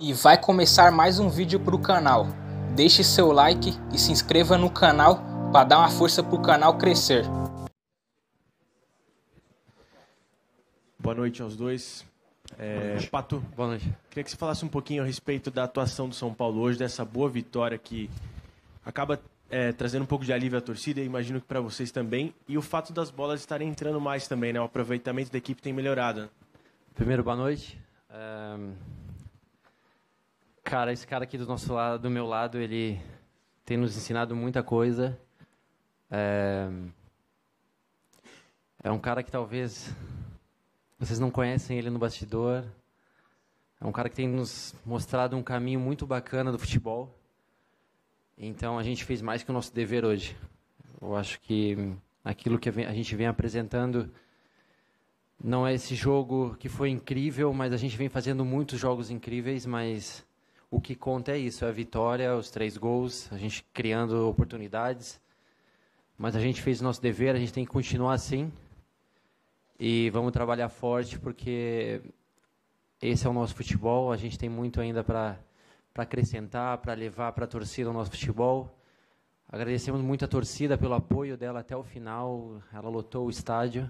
E vai começar mais um vídeo pro canal. Deixe seu like e se inscreva no canal para dar uma força pro canal crescer. Boa noite aos dois. Pato, Boa noite. queria que você falasse um pouquinho a respeito da atuação do São Paulo hoje, dessa boa vitória que acaba trazendo um pouco de alívio à torcida, e imagino que para vocês também, e o fato das bolas estarem entrando mais também, né? O aproveitamento da equipe tem melhorado. Primeiro, boa noite. Cara, esse cara aqui do nosso lado, do meu lado, ele tem nos ensinado muita coisa. É um cara que talvez vocês não conhecem ele no bastidor. É um cara que tem nos mostrado um caminho muito bacana do futebol. Então, a gente fez mais que o nosso dever hoje. Eu acho que aquilo que a gente vem apresentando não é esse jogo que foi incrível, mas a gente vem fazendo muitos jogos incríveis, mas o que conta é isso, é a vitória, os 3 gols, a gente criando oportunidades. Mas a gente fez o nosso dever, a gente tem que continuar assim. E vamos trabalhar forte, porque esse é o nosso futebol, a gente tem muito ainda para acrescentar, para levar para a torcida o nosso futebol. Agradecemos muito a torcida pelo apoio dela até o final, ela lotou o estádio.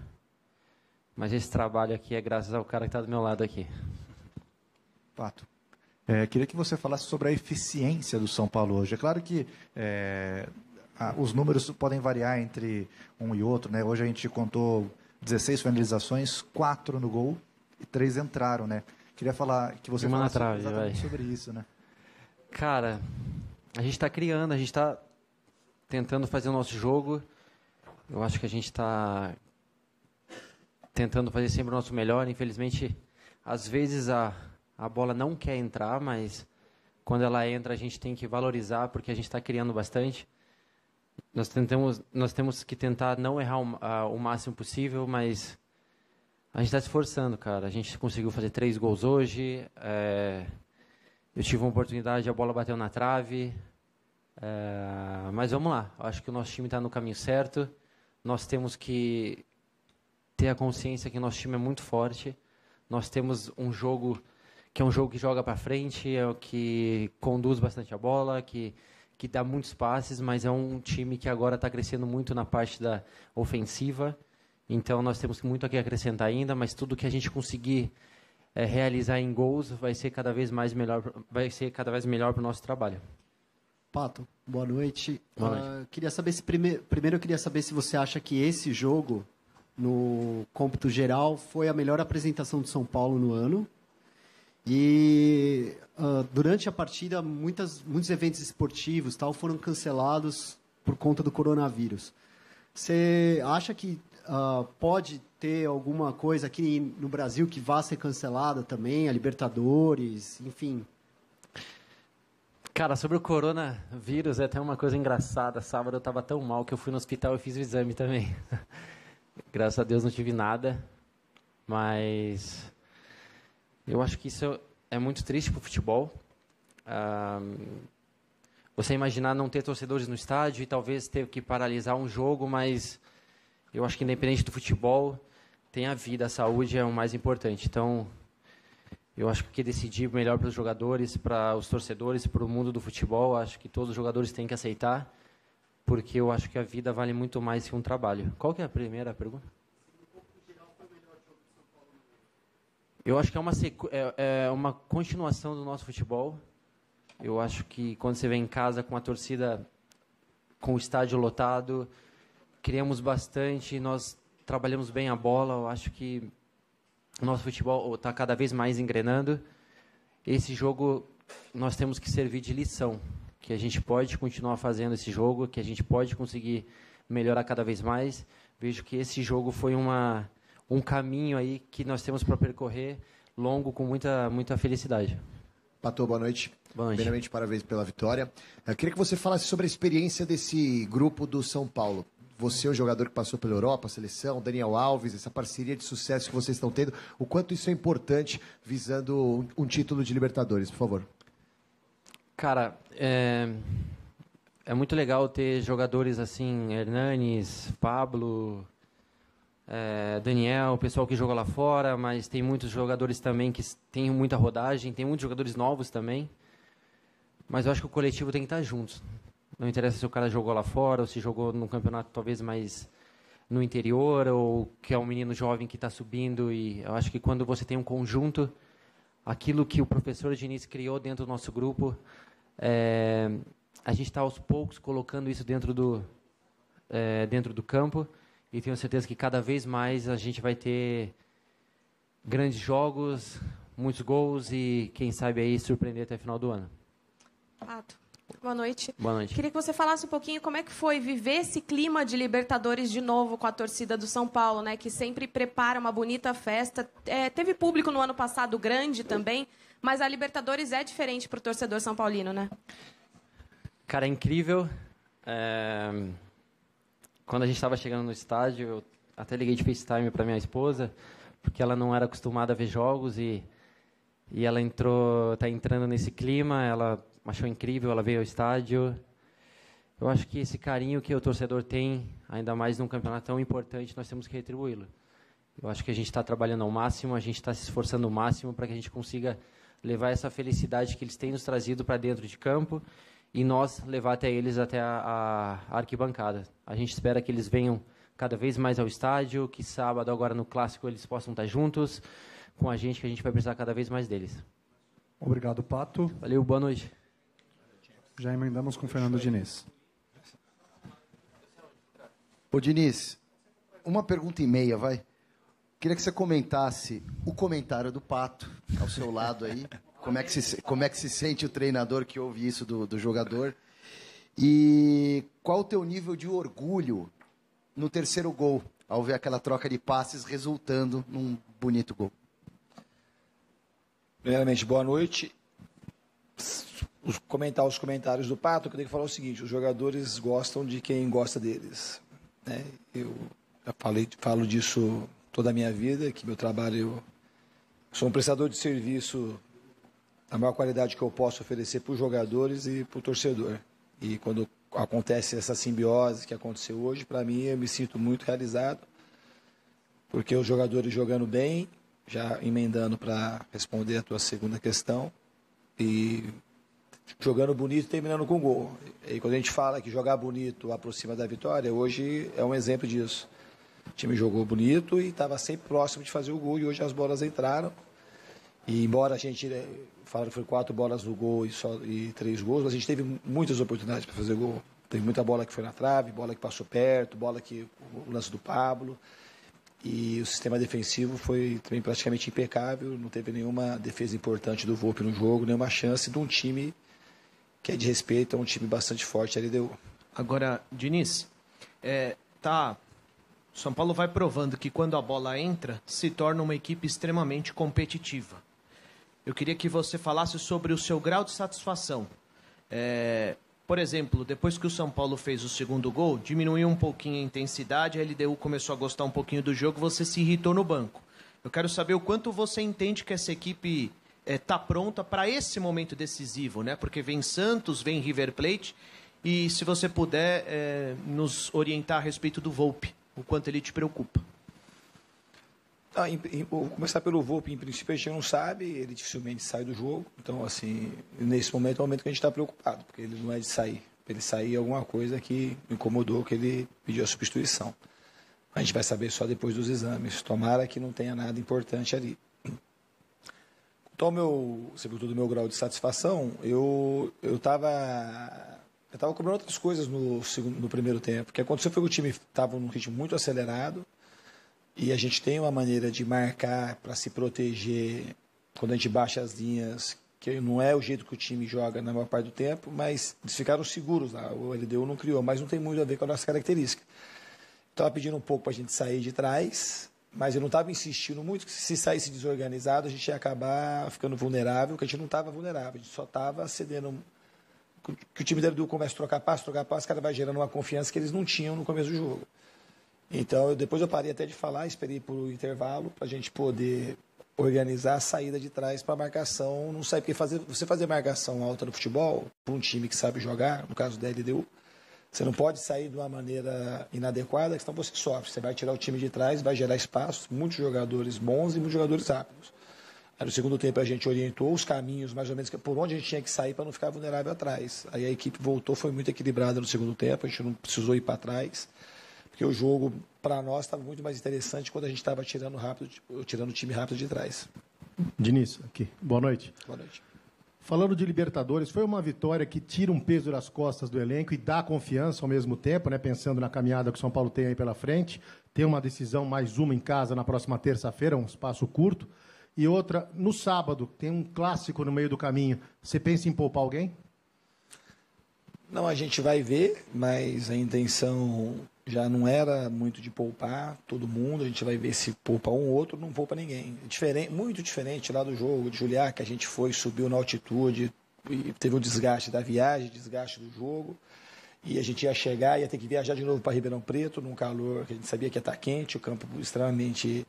Mas esse trabalho aqui é graças ao cara que está do meu lado aqui. Pato, queria que você falasse sobre a eficiência do São Paulo hoje. É claro que os números podem variar entre um e outro, né? Hoje a gente contou 16 finalizações, 4 no gol e 3 entraram, né? Queria falar que você falasse exatamente sobre isso, né? Cara, a gente está criando, a gente está tentando fazer o nosso jogo. Eu acho que a gente está tentando fazer sempre o nosso melhor. Infelizmente, às vezes a bola não quer entrar, mas quando ela entra a gente tem que valorizar, porque a gente está criando bastante. Nós temos que tentar não errar o máximo possível, mas a gente está se esforçando, cara. A gente conseguiu fazer 3 gols hoje. Eu tive uma oportunidade, a bola bateu na trave. Mas vamos lá. Eu acho que o nosso time está no caminho certo. Nós temos que ter a consciência que nosso time é muito forte. Nós temos um jogo que é um jogo que joga para frente, que conduz bastante a bola, que dá muitos passes, mas é um time que agora está crescendo muito na parte da ofensiva. Então, nós temos muito a acrescentar ainda, mas tudo que a gente conseguir realizar em gols vai ser cada vez melhor para o nosso trabalho. Pato, boa noite. Boa noite. Queria saber se primeiro eu queria saber se você acha que esse jogo, no cômputo geral, foi a melhor apresentação do São Paulo no ano. E durante a partida, muitos eventos esportivos foram cancelados por conta do coronavírus. Você acha que pode ter alguma coisa aqui no Brasil que vá ser cancelada também, a Libertadores, enfim? Cara, sobre o coronavírus, é até uma coisa engraçada. Sábado eu estava tão mal que eu fui no hospital e fiz o exame também. Graças a Deus não tive nada, mas eu acho que isso é muito triste para o futebol. Você imaginar não ter torcedores no estádio e talvez ter que paralisar um jogo, mas eu acho que independente do futebol, tem a vida, a saúde é o mais importante. Então, eu acho que decidir melhor para os jogadores, para os torcedores, para o mundo do futebol, acho que todos os jogadores têm que aceitar, porque eu acho que a vida vale muito mais que um trabalho. Qual que é a primeira pergunta? Eu acho que é uma continuação do nosso futebol. Eu acho que quando você vem em casa com a torcida, com o estádio lotado, criamos bastante, nós trabalhamos bem a bola. Eu acho que o nosso futebol está cada vez mais engrenando. Esse jogo nós temos que servir de lição, que a gente pode continuar fazendo esse jogo, que a gente pode conseguir melhorar cada vez mais. Vejo que esse jogo foi um caminho aí que nós temos para percorrer, longo, com muita felicidade. Pato, boa noite. Boa noite. Primeiramente, parabéns pela vitória. Eu queria que você falasse sobre a experiência desse grupo do São Paulo. Você é um jogador que passou pela Europa, a seleção, Daniel Alves, essa parceria de sucesso que vocês estão tendo, o quanto isso é importante visando um título de Libertadores, por favor. Cara, é muito legal ter jogadores assim, Hernanes, Pablo, Daniel, o pessoal que jogou lá fora, mas tem muitos jogadores também que têm muita rodagem, tem muitos jogadores novos também. Mas eu acho que o coletivo tem que estar juntos. Não interessa se o cara jogou lá fora ou se jogou num campeonato talvez mais no interior ou que é um menino jovem que está subindo. E eu acho que quando você tem um conjunto, aquilo que o professor Diniz criou dentro do nosso grupo, a gente está aos poucos colocando isso dentro do campo. E tenho certeza que cada vez mais a gente vai ter grandes jogos, muitos gols e, quem sabe, aí surpreender até o final do ano. Pato, boa noite. Boa noite. Queria que você falasse um pouquinho como é que foi viver esse clima de Libertadores de novo com a torcida do São Paulo, né? Que sempre prepara uma bonita festa. Teve público no ano passado grande também, mas a Libertadores é diferente para o torcedor são paulino, né? Cara, é incrível. Quando a gente estava chegando no estádio, eu até liguei de FaceTime para minha esposa, porque ela não era acostumada a ver jogos e ela está entrando nesse clima, ela achou incrível, ela veio ao estádio. Eu acho que esse carinho que o torcedor tem, ainda mais num campeonato tão importante, nós temos que retribuí-lo. Eu acho que a gente está trabalhando ao máximo, a gente está se esforçando ao máximo para que a gente consiga levar essa felicidade que eles têm nos trazido para dentro de campo e nós levar até eles, até a arquibancada. A gente espera que eles venham cada vez mais ao estádio, que sábado, agora no Clássico, eles possam estar juntos com a gente, que a gente vai precisar cada vez mais deles. Obrigado, Pato. Valeu, boa noite. Já emendamos com o Fernando Diniz. Ô, Diniz, uma pergunta e meia, vai. Queria que você comentasse o comentário do Pato, ao seu lado aí. Como é que se sente o treinador que ouve isso do jogador? E qual o teu nível de orgulho no terceiro gol, ao ver aquela troca de passes resultando num bonito gol? Primeiramente, boa noite. Comentar os comentários do Pato, eu queria falar o seguinte: os jogadores gostam de quem gosta deles, né? Eu já falo disso toda a minha vida, que meu trabalho, eu sou um prestador de serviço da maior qualidade que eu posso oferecer para os jogadores e para o torcedor. E quando acontece essa simbiose que aconteceu hoje, para mim, eu me sinto muito realizado, porque os jogadores jogando bem, já emendando para responder a tua segunda questão, e jogando bonito e terminando com gol. E quando a gente fala que jogar bonito aproxima da vitória, hoje é um exemplo disso. O time jogou bonito e estava sempre próximo de fazer o gol, e hoje as bolas entraram. E embora a gente fale que foi 4 bolas no gol e 3 gols, a gente teve muitas oportunidades para fazer gol. Teve muita bola que foi na trave, bola que passou perto, o lance do Pablo. E o sistema defensivo foi também praticamente impecável, não teve nenhuma defesa importante do Volpi no jogo, nenhuma chance de um time que é de respeito, é um time bastante forte, a LDU. Agora, Diniz, São Paulo vai provando que quando a bola entra, se torna uma equipe extremamente competitiva. Eu queria que você falasse sobre o seu grau de satisfação. Por exemplo, depois que o São Paulo fez o segundo gol, diminuiu um pouquinho a intensidade, a LDU começou a gostar um pouquinho do jogo, você se irritou no banco. Eu quero saber o quanto você entende que essa equipe está pronta para esse momento decisivo, né? Porque vem Santos, vem River Plate, e se você puder nos orientar a respeito do Volpi, o quanto ele te preocupa. Vou começar pelo Volpi. Em princípio, a gente não sabe, ele dificilmente sai do jogo. Então, assim, nesse momento é o momento que a gente está preocupado, porque ele não é de sair. Ele sair alguma coisa que incomodou, que ele pediu a substituição. A gente vai saber só depois dos exames. Tomara que não tenha nada importante ali. Então, você perguntou do meu grau de satisfação, eu estava cobrando outras coisas no primeiro tempo. O que aconteceu foi que o time estava num ritmo muito acelerado, e a gente tem uma maneira de marcar para se proteger quando a gente baixa as linhas, que não é o jeito que o time joga na maior parte do tempo, mas eles ficaram seguros lá. O LDU não criou, mas não tem muito a ver com a nossa característica. Estava pedindo um pouco para a gente sair de trás, mas eu não estava insistindo muito, que se saísse desorganizado, a gente ia acabar ficando vulnerável, porque a gente não estava vulnerável, a gente só estava cedendo. Que o time da LDU começa a trocar passo, cada vai gerando uma confiança que eles não tinham no começo do jogo. Então, depois eu parei até de falar, esperei por um intervalo para a gente poder organizar a saída de trás para a marcação não sair. Porque você fazer marcação alta no futebol, para um time que sabe jogar, no caso da LDU, Você não pode sair de uma maneira inadequada, senão você sofre. Você vai tirar o time de trás, vai gerar espaços, muitos jogadores bons e muitos jogadores rápidos. Aí no segundo tempo a gente orientou os caminhos, mais ou menos, por onde a gente tinha que sair para não ficar vulnerável atrás. Aí a equipe voltou, foi muito equilibrada no segundo tempo, a gente não precisou ir para trás, porque o jogo, para nós, estava muito mais interessante quando a gente estava tirando o time rápido de trás. Diniz, aqui. Boa noite. Boa noite. Falando de Libertadores, foi uma vitória que tira um peso das costas do elenco e dá confiança ao mesmo tempo, né? Pensando na caminhada que o São Paulo tem aí pela frente. Tem uma decisão, mais uma em casa na próxima terça-feira, um espaço curto. E outra, no sábado, tem um clássico no meio do caminho. Você pensa em poupar alguém? Não, a gente vai ver, mas a intenção já não era muito de poupar todo mundo. A gente vai ver se poupa um ou outro, não poupa ninguém. Muito diferente lá do jogo de Juliá, que a gente foi, subiu na altitude, e teve um desgaste da viagem, desgaste do jogo. E a gente ia chegar, ia ter que viajar de novo para Ribeirão Preto, num calor que a gente sabia que ia estar quente, o campo extremamente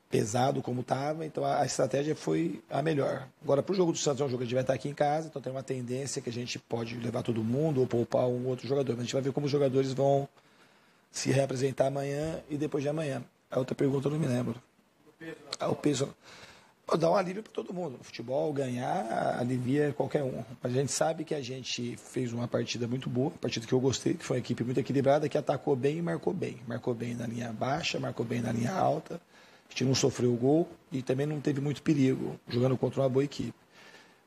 pesado como estava, então a estratégia foi a melhor. Agora, para o jogo do Santos, é um jogo que a gente vai estar aqui em casa, então tem uma tendência que a gente pode levar todo mundo ou poupar um outro jogador, mas a gente vai ver como os jogadores vão se representar amanhã e depois de amanhã. A outra pergunta eu não me lembro. O peso dá um alívio para todo mundo. No futebol, ganhar alivia qualquer um. Mas a gente sabe que a gente fez uma partida muito boa, uma partida que eu gostei, que foi uma equipe muito equilibrada, que atacou bem e marcou bem. Marcou bem na linha baixa, marcou bem na linha alta. A gente não sofreu gol e também não teve muito perigo jogando contra uma boa equipe.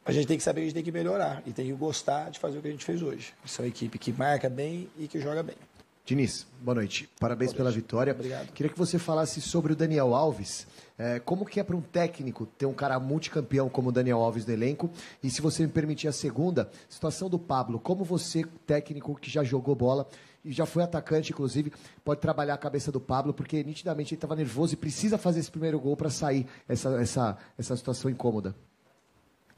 A gente tem que saber que a gente tem que melhorar e tem que gostar de fazer o que a gente fez hoje. Isso é uma equipe que marca bem e que joga bem. Diniz, boa noite. Parabéns pela vitória. Obrigado. Queria que você falasse sobre o Daniel Alves. Como que é para um técnico ter um cara multicampeão como o Daniel Alves no elenco? E se você me permitir a segunda, situação do Pablo. Como você, técnico que já jogou bola e já foi atacante, inclusive, pode trabalhar a cabeça do Pablo, porque nitidamente ele estava nervoso e precisa fazer esse primeiro gol para sair essa situação incômoda.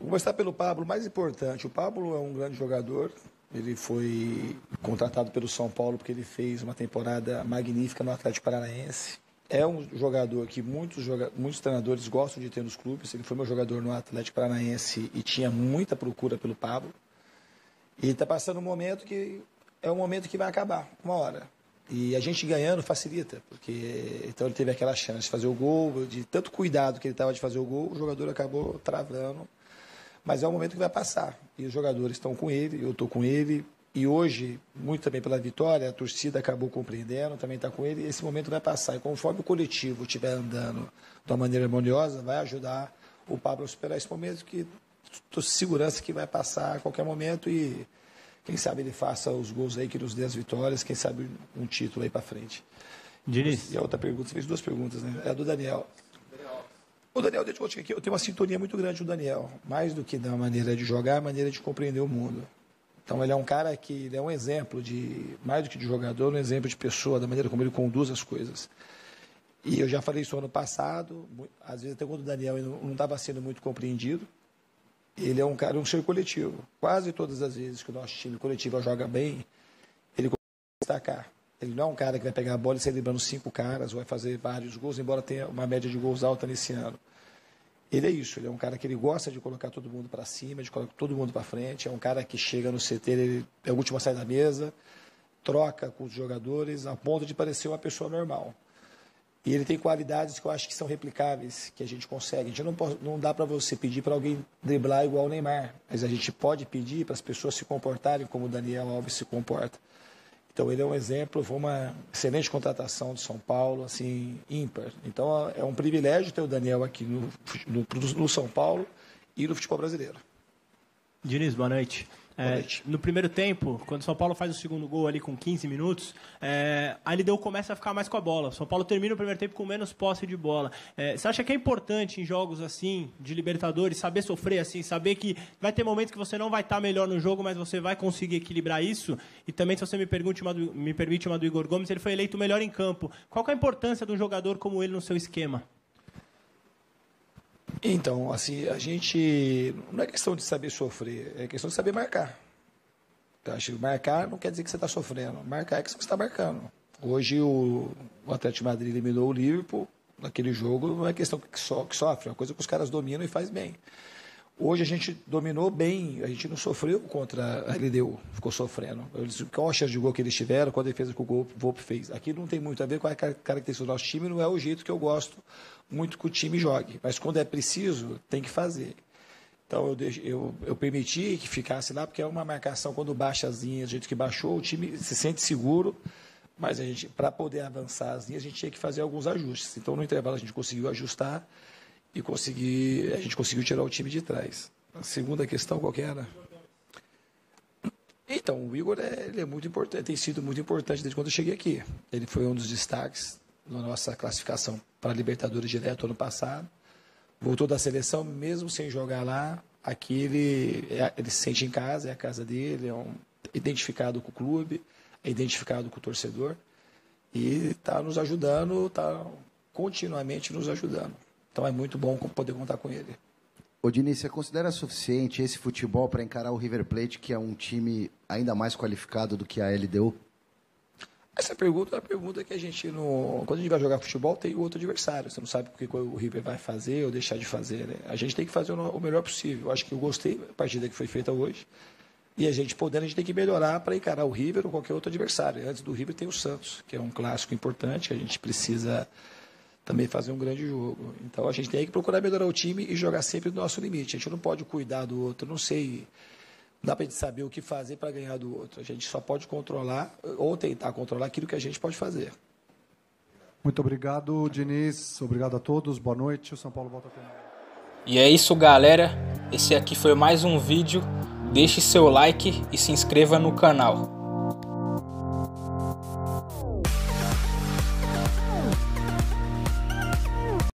Vou começar pelo Pablo. O mais importante, o Pablo é um grande jogador. Ele foi contratado pelo São Paulo porque ele fez uma temporada magnífica no Atlético Paranaense. É um jogador que muitos treinadores gostam de ter nos clubes. Ele foi meu jogador no Atlético Paranaense e tinha muita procura pelo Pablo. E ele está passando um momento que é um momento que vai acabar, uma hora. E a gente ganhando facilita, porque então ele teve aquela chance de fazer o gol, de tanto cuidado que ele estava de fazer o gol, o jogador acabou travando. Mas é um momento que vai passar. E os jogadores estão com ele, eu estou com ele. E hoje, muito também pela vitória, a torcida acabou compreendendo, também está com ele. Esse momento vai passar. E conforme o coletivo estiver andando de uma maneira harmoniosa, vai ajudar o Pablo a superar esse momento, que estou segurança que vai passar a qualquer momento. E quem sabe ele faça os gols aí que nos dê as vitórias, quem sabe um título aí para frente. Diniz. E a outra pergunta, você fez duas perguntas, né? É a do Daniel. O Daniel, deixa eu te aqui, eu tenho uma sintonia muito grande com o Daniel. Mais do que da maneira de jogar, a maneira de compreender o mundo. Então ele é um cara que ele é um exemplo de, mais do que de jogador, um exemplo de pessoa, da maneira como ele conduz as coisas. E eu já falei isso ano passado, às vezes até quando o Daniel não estava sendo muito compreendido. Ele é um cara, um ser coletivo. Quase todas as vezes que o nosso time coletivo joga bem, ele consegue destacar. Ele não é um cara que vai pegar a bola e sair lembrando 5 caras, ou vai fazer vários gols, embora tenha uma média de gols alta nesse ano. Ele é isso, ele é um cara que ele gosta de colocar todo mundo para cima, de colocar todo mundo para frente, é um cara que chega no CT, ele é o último a sair da mesa, troca com os jogadores, a ponto de parecer uma pessoa normal. E ele tem qualidades que eu acho que são replicáveis, que a gente consegue. A gente não dá para você pedir para alguém driblar igual o Neymar, mas a gente pode pedir para as pessoas se comportarem como o Daniel Alves se comporta. Então ele é um exemplo, foi uma excelente contratação de São Paulo, assim, ímpar. Então é um privilégio ter o Daniel aqui no São Paulo e no futebol brasileiro. Diniz, boa noite. No primeiro tempo, quando o São Paulo faz o segundo gol ali com 15 minutos, a LDU começa a ficar mais com a bola. O São Paulo termina o primeiro tempo com menos posse de bola. Você acha que é importante em jogos assim, de Libertadores, saber sofrer assim, saber que vai ter momentos que você não vai estar melhor no jogo, mas você vai conseguir equilibrar isso? E também, se você me permite uma do Igor Gomes, ele foi eleito o melhor em campo. Qual que é a importância de um jogador como ele no seu esquema? Então, assim, a gente... Não é questão de saber sofrer, é questão de saber marcar. Eu acho que marcar não quer dizer que você está sofrendo. Marcar é que você está marcando. Hoje o Atlético de Madrid eliminou o Liverpool. Naquele jogo não é questão que sofre, é uma coisa que os caras dominam e faz bem. Hoje a gente dominou bem, a gente não sofreu contra a LDU, ficou sofrendo. Qual a chance de gol que eles tiveram, qual a defesa que o Volpe fez? Aqui não tem muito a ver com a característica do nosso time, não é o jeito que eu gosto muito que o time jogue. Mas quando é preciso, tem que fazer. Então eu permiti que ficasse lá, porque é uma marcação, quando baixa as linhas, do jeito que baixou, o time se sente seguro, mas para poder avançar as linhas, a gente tinha que fazer alguns ajustes. Então no intervalo a gente conseguiu ajustar, e a gente conseguiu tirar o time de trás. A segunda questão, qual que era? Então, o Igor ele é muito importante, tem sido muito importante desde quando eu cheguei aqui. Ele foi um dos destaques na nossa classificação para a Libertadores direto ano passado. Voltou da seleção, mesmo sem jogar lá. Aqui ele se sente em casa, é a casa dele, é identificado com o clube, é identificado com o torcedor. E está nos ajudando, está continuamente nos ajudando. Então é muito bom poder contar com ele. Ô Diniz, você considera suficiente esse futebol para encarar o River Plate, que é um time ainda mais qualificado do que a LDU? Essa pergunta é uma pergunta que a gente não... Quando a gente vai jogar futebol, tem o outro adversário. Você não sabe o que o River vai fazer ou deixar de fazer, né? A gente tem que fazer o melhor possível. Eu acho que eu gostei da partida que foi feita hoje. E a gente tem que melhorar para encarar o River ou qualquer outro adversário. Antes do River tem o Santos, que é um clássico importante. A gente precisa também fazer um grande jogo. Então a gente tem que procurar melhorar o time e jogar sempre do nosso limite. A gente não pode cuidar do outro, não sei, não dá para a gente saber o que fazer para ganhar do outro. A gente só pode controlar ou tentar controlar aquilo que a gente pode fazer. Muito obrigado, Diniz. Obrigado a todos. Boa noite. O São Paulo volta a ter. E é isso, galera. Esse aqui foi mais um vídeo. Deixe seu like e se inscreva no canal.